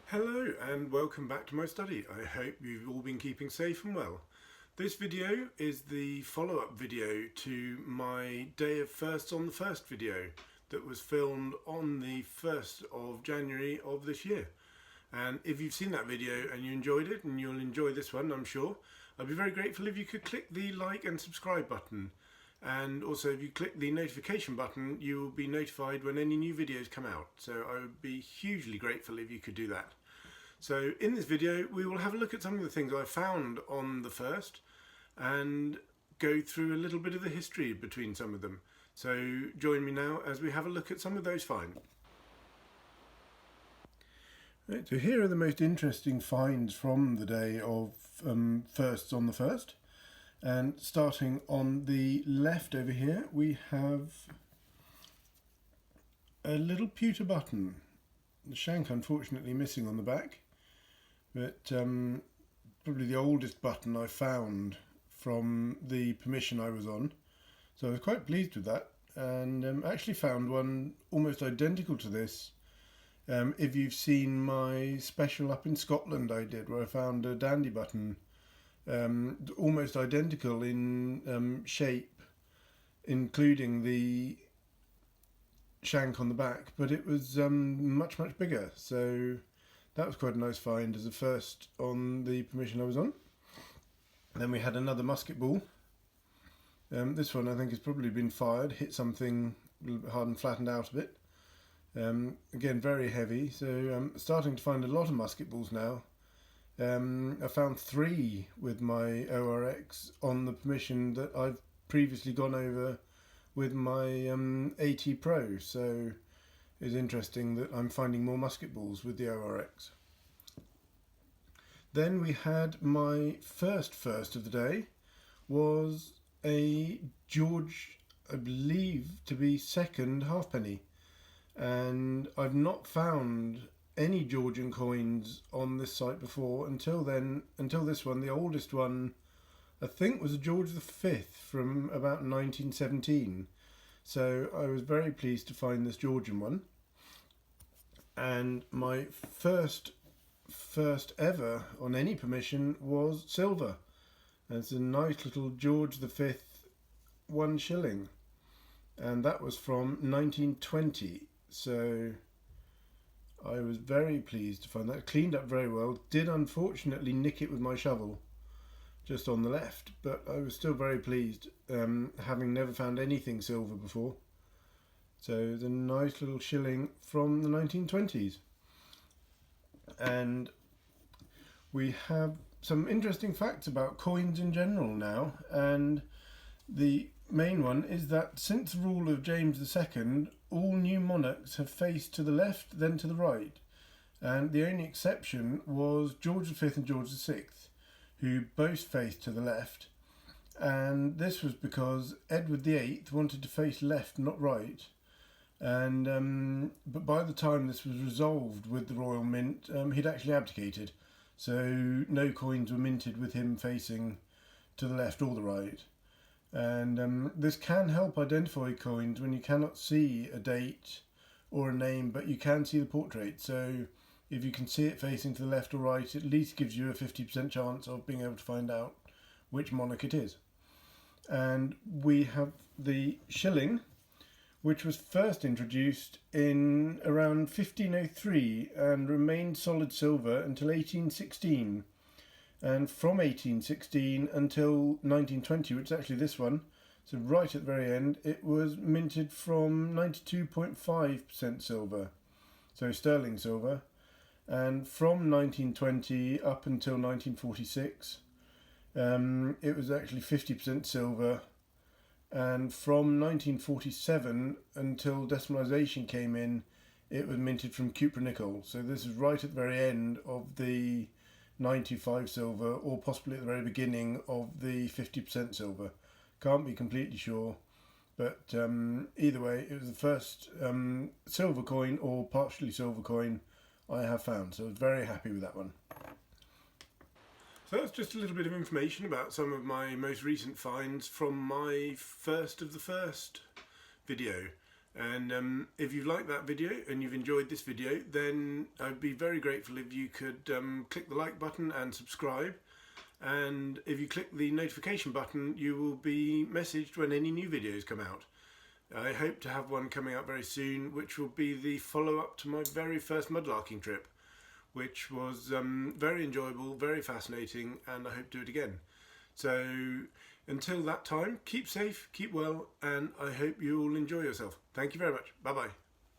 Hello and welcome back to my study. I hope you've all been keeping safe and well. This video is the follow-up video to my Day of Firsts on the First video that was filmed on the 1st of January of this year. And if you've seen that video and you enjoyed it, and you'll enjoy this one, I'm sure, I'd be very grateful if you could click the like and subscribe button. And also if you click the notification button, you will be notified when any new videos come out. So I would be hugely grateful if you could do that. So in this video we will have a look at some of the things I found on the first and go through a little bit of the history between some of them. So join me now as we have a look at some of those finds. Right, so here are the most interesting finds from the day of firsts on the first. And starting on the left over here, we have a little pewter button. The shank unfortunately missing on the back, but probably the oldest button I found from the permission I was on. So I was quite pleased with that, and actually found one almost identical to this. If you've seen my special up in Scotland I did, where I found a dandy button almost identical in shape, including the shank on the back, but it was much bigger. So that was quite a nice find as a first on the permission I was on. Then we had another musket ball. This one I think has probably been fired, hit something a little bit hard and flattened out a bit. Again, very heavy, so I'm starting to find a lot of musket balls now. I found 3 with my ORX on the permission that I've previously gone over with my AT Pro, so it's interesting that I'm finding more musket balls with the ORX. Then we had my first of the day was a George, I believe to be second halfpenny, and I've not found any Georgian coins on this site before until this one. The oldest one I think was a George V from about 1917. So I was very pleased to find this Georgian one. And my first ever on any permission was silver. And it's a nice little George V 1 shilling. And that was from 1920. So I was very pleased to find that. Cleaned up very well. Did unfortunately nick it with my shovel just on the left, but I was still very pleased, having never found anything silver before. So the nice little shilling from the 1920s. And we have some interesting facts about coins in general now, and the main one is that since the rule of James II, all new monarchs have faced to the left, then to the right, and the only exception was George V and George VI, who both faced to the left, and this was because Edward VIII wanted to face left, not right, and but by the time this was resolved with the Royal Mint, he'd actually abdicated, so no coins were minted with him facing to the left or the right. And this can help identify coins when you cannot see a date or a name, but you can see the portrait. So if you can see it facing to the left or right, it at least gives you a 50% chance of being able to find out which monarch it is. And we have the shilling, which was first introduced in around 1503 and remained solid silver until 1816. And from 1816 until 1920, which is actually this one, so right at the very end, it was minted from 92.5% silver, so sterling silver. And from 1920 up until 1946, it was actually 50% silver. And from 1947 until decimalisation came in, it was minted from cupronickel. So this is right at the very end of the 95 silver, or possibly at the very beginning of the 50% silver. Can't be completely sure, but either way, it was the first silver coin or partially silver coin I have found, so I was very happy with that one. So that's just a little bit of information about some of my most recent finds from my first of the first video. And if you like that video and you've enjoyed this video, then I'd be very grateful if you could click the like button and subscribe. And if you click the notification button, you will be messaged when any new videos come out. I hope to have one coming out very soon, which will be the follow-up to my very first mudlarking trip, which was very enjoyable, very fascinating, and I hope to do it again. So until that time, keep safe, keep well, and I hope you all enjoy yourself. Thank you very much. Bye-bye.